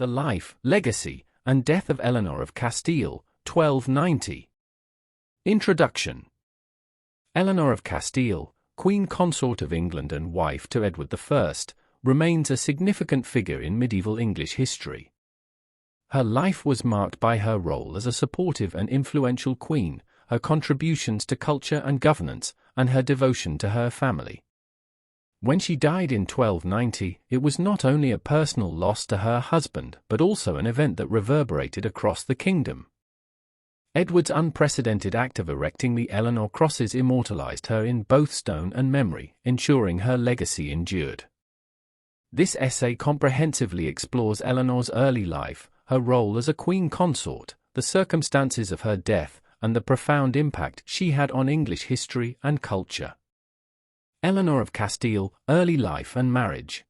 The Life, Legacy, and Death of Eleanor of Castile, 1290. Introduction. Eleanor of Castile, Queen Consort of England and wife to Edward I, remains a significant figure in medieval English history. Her life was marked by her role as a supportive and influential queen, her contributions to culture and governance, and her devotion to her family. When she died in 1290, it was not only a personal loss to her husband but also an event that reverberated across the kingdom. Edward's unprecedented act of erecting the Eleanor crosses immortalized her in both stone and memory, ensuring her legacy endured. This essay comprehensively explores Eleanor's early life, her role as a queen consort, the circumstances of her death, and the profound impact she had on English history and culture. Eleanor of Castile, Early Life and Marriage.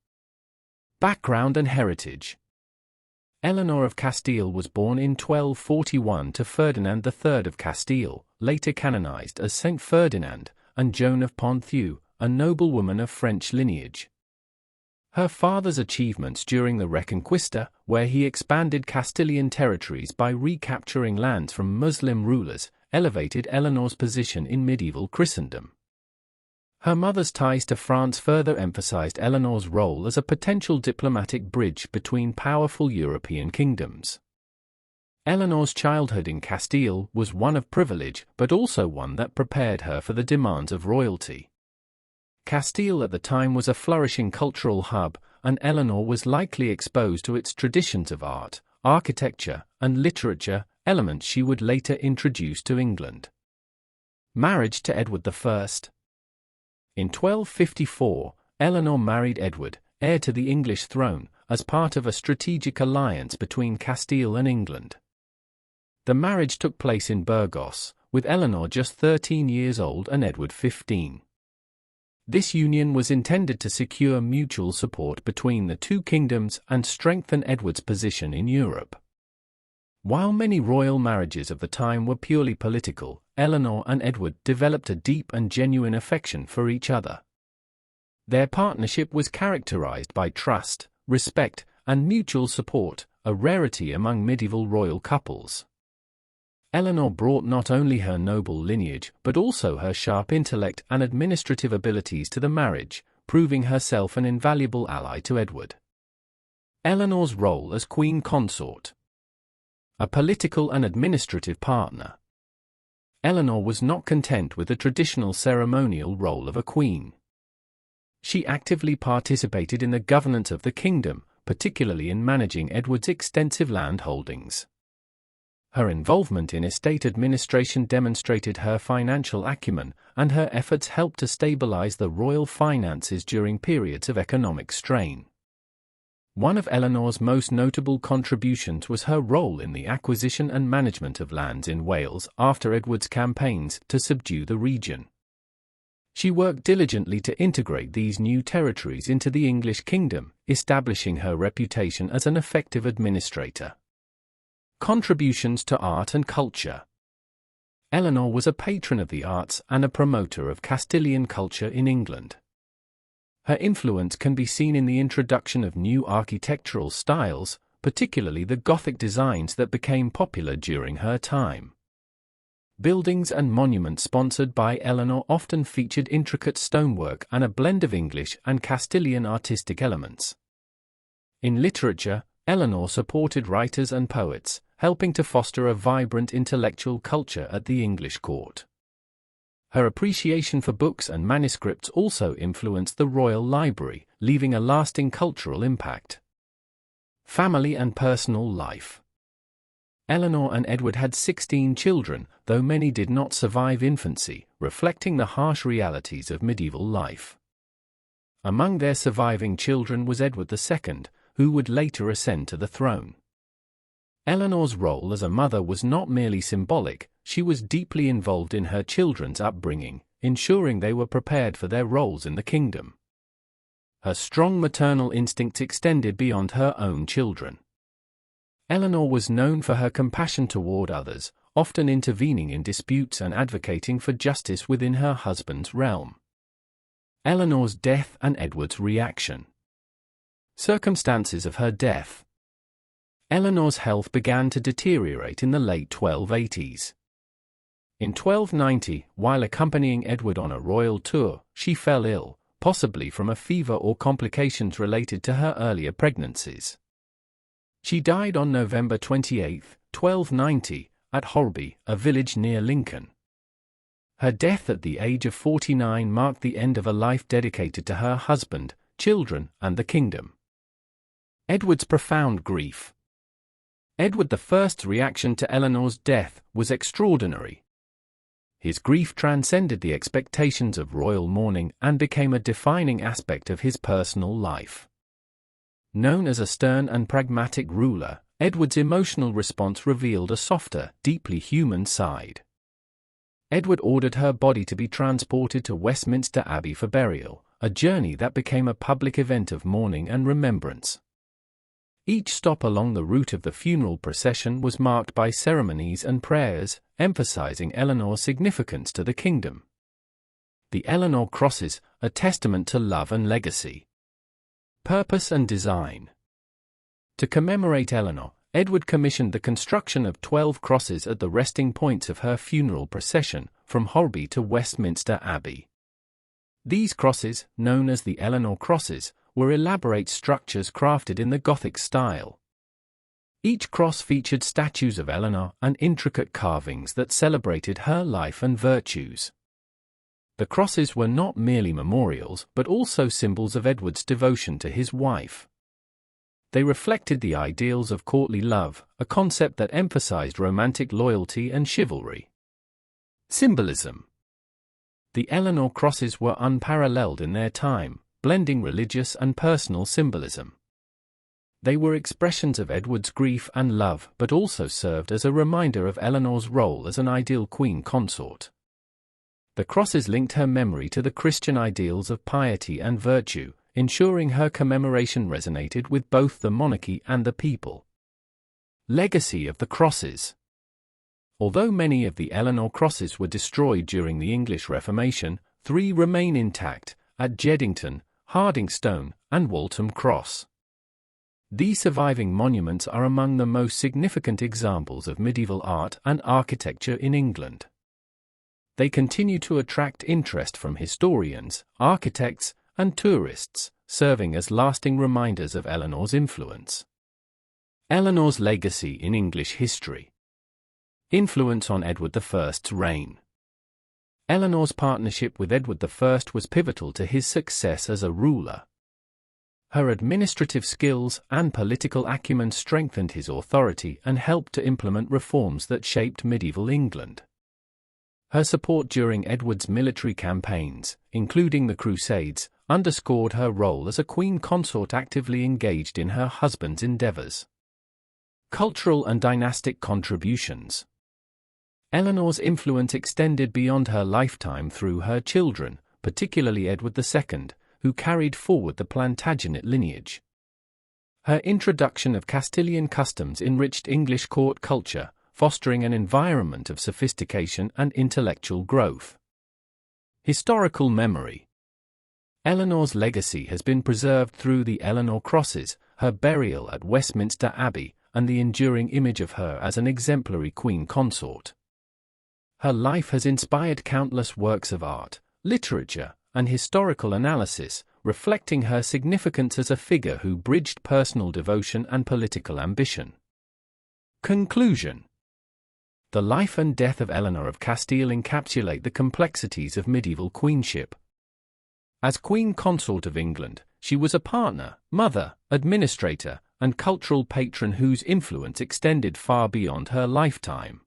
Background and Heritage. Eleanor of Castile was born in 1241 to Ferdinand III of Castile, later canonized as Saint Ferdinand, and Joan of Ponthieu, a noblewoman of French lineage. Her father's achievements during the Reconquista, where he expanded Castilian territories by recapturing lands from Muslim rulers, elevated Eleanor's position in medieval Christendom. Her mother's ties to France further emphasized Eleanor's role as a potential diplomatic bridge between powerful European kingdoms. Eleanor's childhood in Castile was one of privilege, but also one that prepared her for the demands of royalty. Castile at the time was a flourishing cultural hub, and Eleanor was likely exposed to its traditions of art, architecture, and literature, elements she would later introduce to England. Marriage to Edward I. In 1254, Eleanor married Edward, heir to the English throne, as part of a strategic alliance between Castile and England. The marriage took place in Burgos, with Eleanor just 13 years old and Edward 15. This union was intended to secure mutual support between the two kingdoms and strengthen Edward's position in Europe. While many royal marriages of the time were purely political, Eleanor and Edward developed a deep and genuine affection for each other. Their partnership was characterized by trust, respect, and mutual support, a rarity among medieval royal couples. Eleanor brought not only her noble lineage but also her sharp intellect and administrative abilities to the marriage, proving herself an invaluable ally to Edward. Eleanor's role as queen consort. A political and administrative partner. Eleanor was not content with the traditional ceremonial role of a queen. She actively participated in the governance of the kingdom, particularly in managing Edward's extensive land holdings. Her involvement in estate administration demonstrated her financial acumen, and her efforts helped to stabilize the royal finances during periods of economic strain. One of Eleanor's most notable contributions was her role in the acquisition and management of lands in Wales after Edward's campaigns to subdue the region. She worked diligently to integrate these new territories into the English kingdom, establishing her reputation as an effective administrator. Contributions to art and culture. Eleanor was a patron of the arts and a promoter of Castilian culture in England. Her influence can be seen in the introduction of new architectural styles, particularly the Gothic designs that became popular during her time. Buildings and monuments sponsored by Eleanor often featured intricate stonework and a blend of English and Castilian artistic elements. In literature, Eleanor supported writers and poets, helping to foster a vibrant intellectual culture at the English court. Her appreciation for books and manuscripts also influenced the royal library, leaving a lasting cultural impact. Family and personal life. Eleanor and Edward had 16 children, though many did not survive infancy, reflecting the harsh realities of medieval life. Among their surviving children was Edward II, who would later ascend to the throne. Eleanor's role as a mother was not merely symbolic, she was deeply involved in her children's upbringing, ensuring they were prepared for their roles in the kingdom. Her strong maternal instincts extended beyond her own children. Eleanor was known for her compassion toward others, often intervening in disputes and advocating for justice within her husband's realm. Eleanor's death and Edward's reaction. Circumstances of her death. Eleanor's health began to deteriorate in the late 1280s. In 1290, while accompanying Edward on a royal tour, she fell ill, possibly from a fever or complications related to her earlier pregnancies. She died on November 28, 1290, at Holby, a village near Lincoln. Her death at the age of 49 marked the end of a life dedicated to her husband, children, and the kingdom. Edward's profound grief. Edward I's reaction to Eleanor's death was extraordinary. His grief transcended the expectations of royal mourning and became a defining aspect of his personal life. Known as a stern and pragmatic ruler, Edward's emotional response revealed a softer, deeply human side. Edward ordered her body to be transported to Westminster Abbey for burial, a journey that became a public event of mourning and remembrance. Each stop along the route of the funeral procession was marked by ceremonies and prayers, emphasizing Eleanor's significance to the kingdom. The Eleanor Crosses, a testament to love and legacy. Purpose and design. To commemorate Eleanor, Edward commissioned the construction of 12 crosses at the resting points of her funeral procession, from Holby to Westminster Abbey. These crosses, known as the Eleanor Crosses, were elaborate structures crafted in the Gothic style. Each cross featured statues of Eleanor and intricate carvings that celebrated her life and virtues. The crosses were not merely memorials but also symbols of Edward's devotion to his wife. They reflected the ideals of courtly love, a concept that emphasized romantic loyalty and chivalry. Symbolism. The Eleanor Crosses were unparalleled in their time, blending religious and personal symbolism. They were expressions of Edward's grief and love but also served as a reminder of Eleanor's role as an ideal queen consort. The crosses linked her memory to the Christian ideals of piety and virtue, ensuring her commemoration resonated with both the monarchy and the people. Legacy of the crosses. Although many of the Eleanor Crosses were destroyed during the English Reformation, 3 remain intact, at Jeddington, Hardingstone, and Waltham Cross. These surviving monuments are among the most significant examples of medieval art and architecture in England. They continue to attract interest from historians, architects, and tourists, serving as lasting reminders of Eleanor's influence. Eleanor's legacy in English history. Influence on Edward I's reign. Eleanor's partnership with Edward I was pivotal to his success as a ruler. Her administrative skills and political acumen strengthened his authority and helped to implement reforms that shaped medieval England. Her support during Edward's military campaigns, including the Crusades, underscored her role as a queen consort actively engaged in her husband's endeavors. Cultural and dynastic contributions. Eleanor's influence extended beyond her lifetime through her children, particularly Edward II, who carried forward the Plantagenet lineage. Her introduction of Castilian customs enriched English court culture, fostering an environment of sophistication and intellectual growth. Historical memory. Eleanor's legacy has been preserved through the Eleanor Crosses, her burial at Westminster Abbey, and the enduring image of her as an exemplary queen consort. Her life has inspired countless works of art, literature, and historical analysis, reflecting her significance as a figure who bridged personal devotion and political ambition. Conclusion. The life and death of Eleanor of Castile encapsulate the complexities of medieval queenship. As Queen Consort of England, she was a partner, mother, administrator, and cultural patron whose influence extended far beyond her lifetime.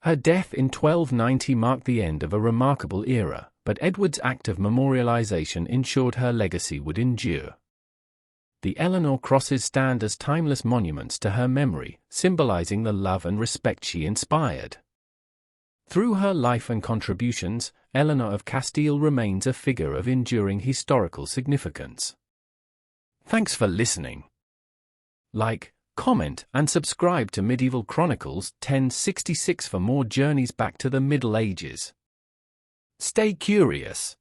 Her death in 1290 marked the end of a remarkable era, but Edward's act of memorialization ensured her legacy would endure. The Eleanor Crosses stand as timeless monuments to her memory, symbolizing the love and respect she inspired. Through her life and contributions, Eleanor of Castile remains a figure of enduring historical significance. Thanks for listening. Like, comment, and subscribe to Medieval Chronicles 1066 for more journeys back to the Middle Ages. Stay curious.